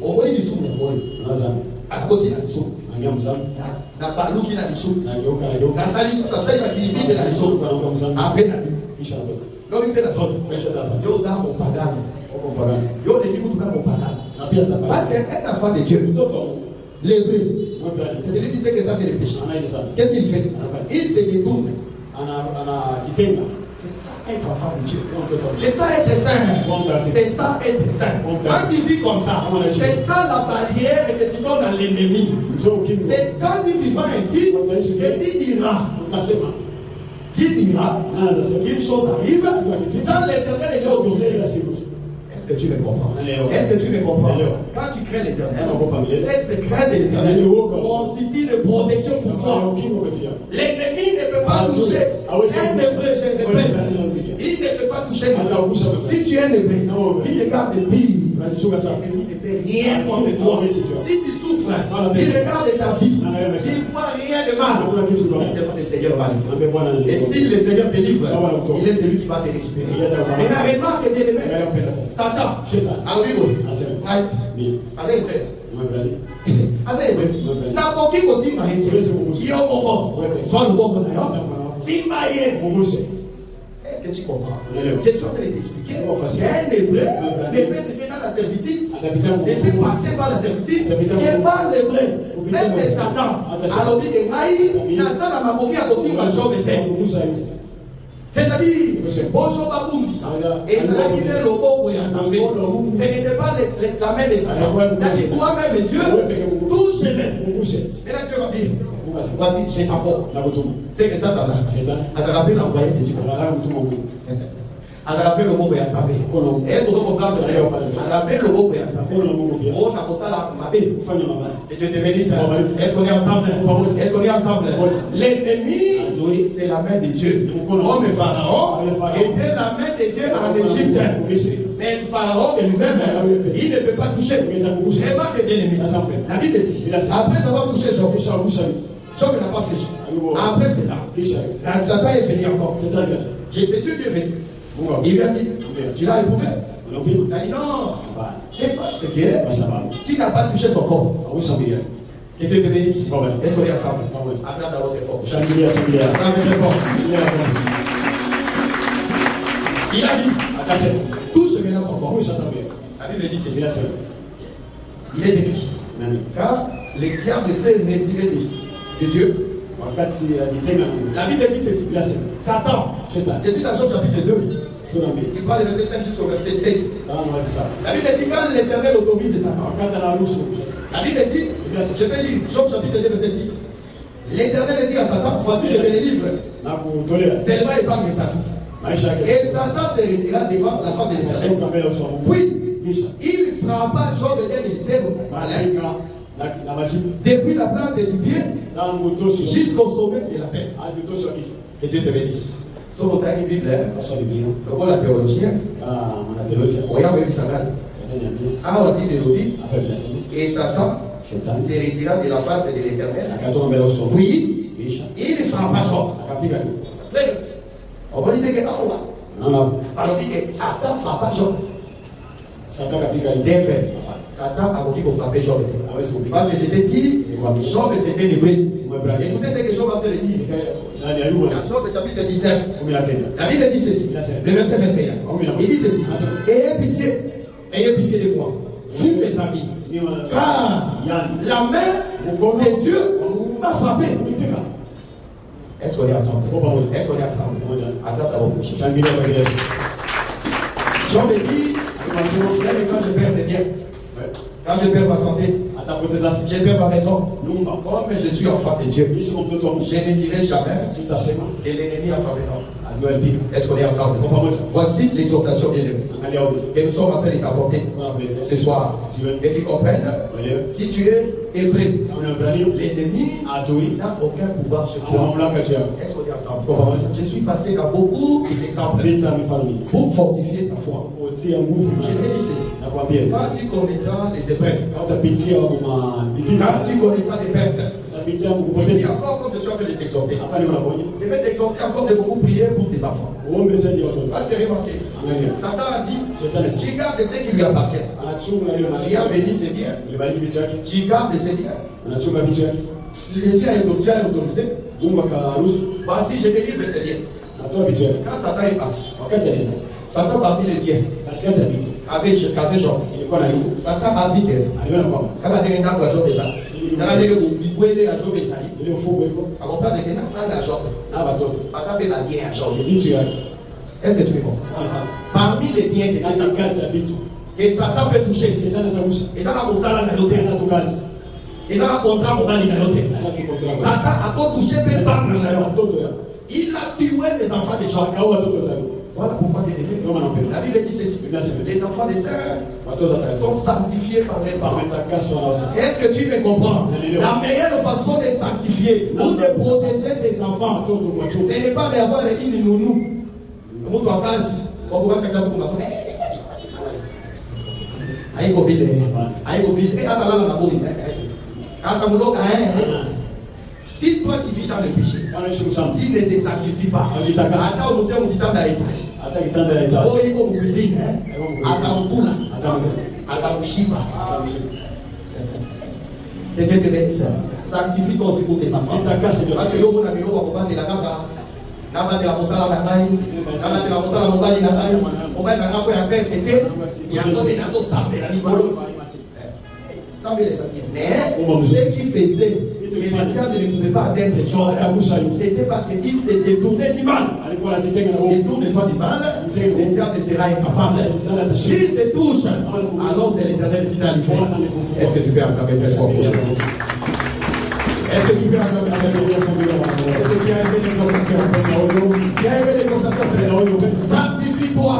Au Oïli Soum. À côté de la Soum. Na baluki na biso na sali bakilibide na biso après na lobi mpe na solo yo oza mopagani yo oleki kutu na mopagani parce qu'un enfant de Dieu l'hébreu c'est celui qui sait que ça c'est le péché. Qu'est-ce qu'il fait? Il se détourne. C'est ça être enfant de Dieu. C'est ça être saint. C'est ça être saint. Quand il vit comme ça, c'est ça la barrière que tu donnes à l'ennemi. C'est quand il vivra ainsi que tu diras. Qui dira une chose arrive, sans l'Éternel est autorisé. Est-ce Est-ce que tu me comprends? Est-ce que tu me comprends? Quand tu crains l'Éternel, cette crainte de l'Éternel constitue une protection pour toi. L'ennemi ne peut pas toucher un hébreu, je répète. Il ne peut pas toucher un hébreu. Si tu es un hébreu, tu te gardes le pire. L'ennemi ne peut rien contre toi. Si tu souffres, tu regardes ta vie, tu ne vois rien de mal. Le Seigneur va le faire. Et si le Seigneur te livre, il est celui qui va te récupérer. Et la remarque bien aimé, Satan, alors oui, nakoki kosimba ye yo moko zwa loboko na yo simba ye. Est-ce que tu comprends? Je suis en train de t'expliquer qu'un hébreu ne peut être dans la servitude, ne peut passer par la servitude que par l'hébreu. Même de Satan, alors dit que maïs, n'a pas la maboki à kosimba job était. C'est-à-dire, bonjour Baboumisa, et il a quitté le beau et ensemble. Ce n'était pas la main de Satan. Il a dit toi-même, Dieu, touche-le. Maintenant, Dieu va dire, voici, j'ai ta faute. C'est que Satan là, à la fin, l'envoyé de Dieu. À la fin, le beau et ensemble. Est-ce que vous comprenez, frère? À la fin, le beau et ensemble. On a pour ça la mabé. Et Dieu te bénisse. Est-ce qu'on est ensemble? Est-ce qu'on est ensemble? L'ennemi, c'est la main de Dieu. Comme Pharaon était la main de Dieu en Égypte. Mais Pharaon de lui-même, il ne peut pas toucher. Remarque bien aimé. La Bible dit, après avoir touché Job, Job n'a pas fléchi. Après cela, Satan est venu encore. C'est Dieu qui est venu. Il lui a dit, tu l'as éprouvé? Il a dit non, c'est pas ce qui est. Tu n'as pas touché son corps. Et Dieu te bénisse. Est-ce qu'on est ensemble? Acclame d'abord très fort. Il a dit, touche maintenant son corps. La Bible dit ceci. Il est écrit, car le diable s'est retiré de Dieu. La Bible dit ceci. Satan, c'est dans Job chapitre 2. Il parle de verset 5 jusqu'au verset 6. La Bible dit quand l'Éternel autorise Satan. La Bible dit, je vais lire Job chapitre 2 verset 6. L'Éternel dit à Satan, voici je te délivre. Seulement épargne sa vie. Et Satan se retira devant la face de l'Éternel. Puis, il frappa Job d'un ulcère malin. Depuis la plante du pied jusqu'au sommet de la tête. Que Dieu te bénisse. Sur le dernier Bible, le rôle de la théologie, voyons même ça. Ah, on dit de l'Obi, et Satan se retira de la face de l'Éternel. Oui, il frappa Job. On va dire que alors dit que Satan frappa Job. Bien fait. Satan a dit qu'on frappait Job. Parce que j'étais dit, Job c'était le bruit. Écoutez ce que Job a fait le dire. Job chapitre 19. La Bible dit ceci. Le verset 21. Il dit ceci. Ayez pitié de moi. Vous mes amis. Car la main de Dieu m'a frappé. Est-ce qu'on est ensemble? Est-ce qu'on est ensemble? Attends d'abord. Job dit, quand je perds mes biens, quand je perds ma santé, je perds ma maison, comme je suis enfant de Dieu, je ne dirai jamais que l'ennemi a frappé. Est-ce qu'on est ensemble? Voici l'exhortation de Dieu que nous sommes en train de t'apporter ce soir. Et tu comprennes, si tu es effrayé, l'ennemi n'a aucun pouvoir sur toi. Est-ce qu'on est ensemble? Je suis passé dans beaucoup d'exemples pour fortifier ta foi. Je te dis ceci. Quand tu connaîtras les épreuves, quand tu connaîtras les pertes, ici encore, quand je suis en train de t'exhorter, je vais t'exhorter encore de beaucoup prier pour tes enfants. Parce que remarquez, Satan a dit, tu gardes ce qui lui appartient. Tu as béni ses biens, tu gardes ses biens. Les yeux ont autorisé. Voici, je te livre ses biens. Quand Satan est parti, Satan parmi les biens. Avec Jean, Satan a dit que quand la dernière fois Job est là, quand la dernière fois Job est allé, il faut avoir pas de quelqu'un à Job. Parce que la bien à Job. Est-ce que tu me comprends? Parmi les biens de Dieu, et Satan peut toucher. Et ça la moussala n'a pas été. Et ça la contrat pour aller dans l'hôtel. Satan a touché des femmes. Il a tué les enfants de Job. Voilà pourquoi, bien aimé, la Bible dit ceci. Les enfants des sœurs sont sanctifiés par les parents. Est-ce que tu me comprends? La meilleure façon de sanctifier ou de protéger tes enfants, ce n'est pas d'avoir une nounou. On va faire classe pour si toi tu vis dans le péché, s'il ne te sanctifie pas, attends, on tient mon guitare dans l'étage. Oh, il est comme cuisine, attends, on coule, attends, on chiba. Sanctifie toi aussi pour tes enfants. Parce que yo, on a mis au combat de la caca. Naba de la mosala la maïs, naba de la mosala mobali la maïs, on va dans la paix et pété, il y a un homme dans son sable, la micro. Ça me les familles. Mais ce qui faisait que les diables ne pouvaient pas atteindre les gens, c'était parce qu'ils se détournaient du mal. Détourne-toi du mal, le diable sera incapable. S'il te touche, alors c'est l'Éternel qui t'a livré. Est-ce que tu peux acclamer très fort pour ça? Est-ce que tu peux acclamer très fort? Est-ce que tu as aimé l'exhortation? Tu as aimé l'exhortation? Sanctifie-toi.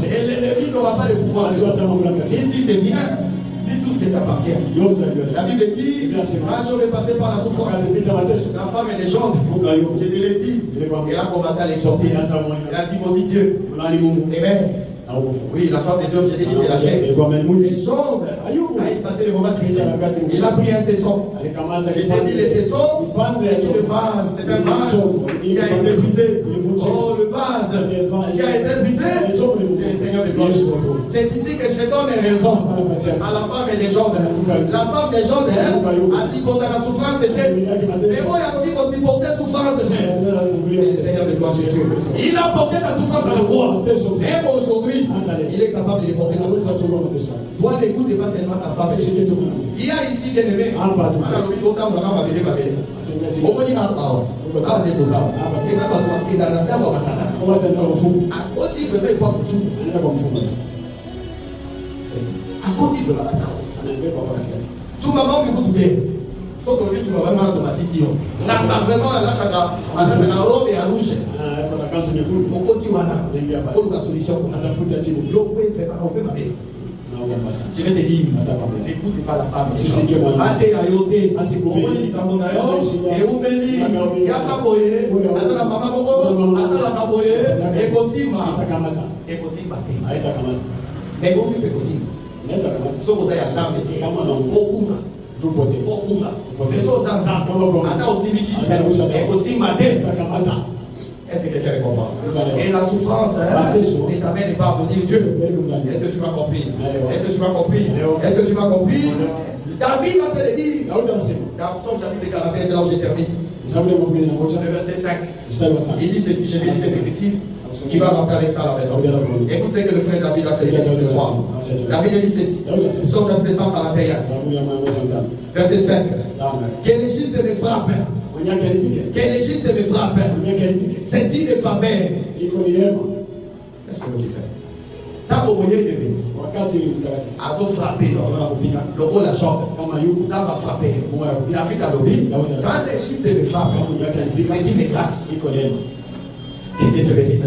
Et l'ennemi n'aura pas de pouvoir. Ici, t'es bien. Tout ce qui t'appartient. La Bible dit, un jour est passé par la souffrance. La femme et les jambes, je te l'ai dit. Elle a commencé à l'exhorter. Elle a dit, maudit Dieu. Amen. Oui, la femme de Dieu, je t'ai dit, c'est la chair. Les jambes, il passait les moments difficiles. Il a pris un tesson. Je t'ai dit, le tesson, c'est une vase, c'est un vase qui a été brisé. Oh, le vase qui a été brisé, c'est le Seigneur de gloire. C'est ici que je donne raison à la femme et les jambes. La femme des jambes, assise contre la souffrance, c'était. Mais moi, il a dit qu'on supportait souffrance. C'est le Seigneur de gloire Jésus. Il a porté la souffrance à la croix. Et aujourd'hui, il est capable de porter la souffrance. Toi, n'écoute pas seulement ta femme. Il y a ici, bien aimé, on a le temps, on va babéler. On va dire, à côté, il ne veut pas fou. À côté, il ne veut pas tu m'as pas vu goûter. Sauf que tu m'as vraiment automatisé. Là, vraiment, là, tu as la robe et la rouge. Au côté, on a pour la solution. On peut m'appeler. Je vais te dire, écoute pas la femme. Ate ayote, omoni likambo na yo, eumeli, yaka boye, azala mama moko, azala kaboye, ekosima te. Mais bon, ekosima. Soko za ya zambe te, okunga. Mais so za nzambe, ata osibikisi, ekosima te. Est-ce que quelqu'un comprend? Et la souffrance l'éternel n'est pas abonné Dieu. Est-ce que tu m'as compris? Est-ce que tu m'as compris? Est-ce que tu m'as compris? David va te le dire. Dans Psaume chapitre 41, c'est là où je termine. Le verset 5. Il dit ceci, je vais dire cette écriture. Tu vas remplir ça à la maison. Écoute ce que le frère David a te dire ce soir. David dit ceci. Psaume chapitre 141. Verset 5. Que les justes me frappent. Que les justes me frappent. C'est une faveur. Qu'est-ce que vous dites? Tant que vous voyez bébé, à se frapper, le haut la jambe, ça va frapper. David a lobby. Quand les justes me frappent, c'est une grâce. Et Dieu te bénisse.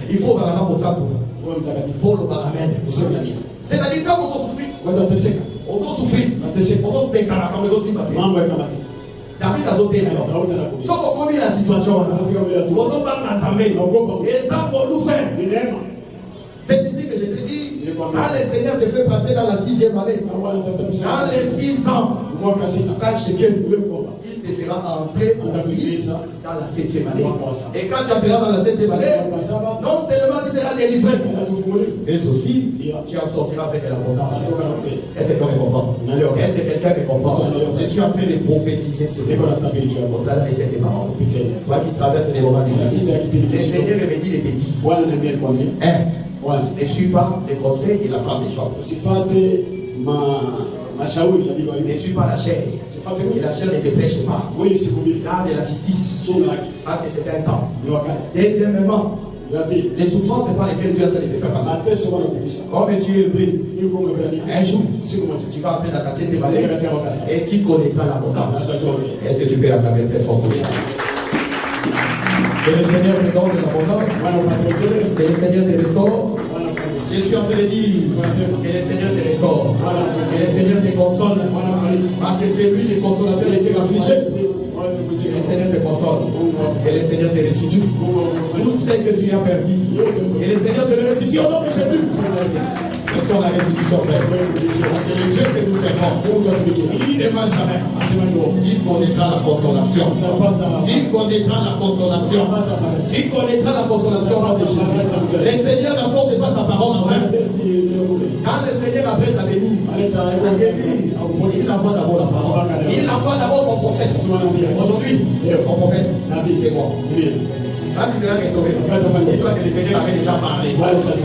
Il faut vraiment pour ça. Pour le paramètre. C'est-à-dire quand vous souffrez, on va souffrir. On va souffrir. David a sauté alors. Sauf qu'on vit la situation là. On parle d'ensemble. Et ça pour nous faire. C'est ici que je te dis. Quand le Seigneur te fait passer dans la 6e année, dans les 6 ans, sache que il te fera entrer aussi dans la 7e année. Et quand tu entreras dans la 7e année, non seulement tu seras délivré, mais aussi tu en sortiras avec l'abondance. Est-ce que quelqu'un me comprend? Est-ce que quelqu'un me comprend? Je suis en train de prophétiser sur les au-delà de cette parole. Toi qui traverses des moments difficiles, le Seigneur me dit les petits. Ne suis pas les conseils de la femme des gens. Ne suis pas la chair. Et la chair ne te pêche pas. Garde la justice. Parce que c'est un temps. Deuxièmement, les souffrances par lesquelles Dieu a te faire passer. Comme tu es pris, un jour, tu vas apprendre à casser tes balais et tu connaîtras l'abondance. Est-ce que tu peux acclamer très fort pour ça? Que le Seigneur te donne de l'abondance. Que le Seigneur te restaure. Je suis en train de dire que le Seigneur te restaure. Que le Seigneur te console. Parce que c'est lui le consolateur qui était affligé. Que le Seigneur te console. Que le Seigneur te restitue. Tout ce que tu as perdu. Que le Seigneur te le restitue au nom de Jésus. Reçois la restitution, frère. Parce que le Dieu que nous servons, il ne ment jamais. Tu connaîtras la consolation. Tu connaîtras la consolation. Tu connaîtras la consolation de Jésus. Le Seigneur n'apporte pas sa parole en vain. Quand le Seigneur appelle ta béni, il envoie d'abord la parole. Il envoie d'abord son prophète. Aujourd'hui, son prophète, c'est moi. Quand tu seras restauré, dis-toi que le Seigneur avait déjà parlé.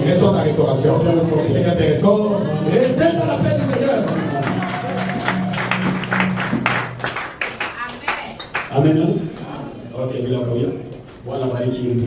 Restaure ta restauration. Que le Seigneur te restaure. Restez dans la paix du Seigneur. Amen. Amen. Ok, voilà. Voilà,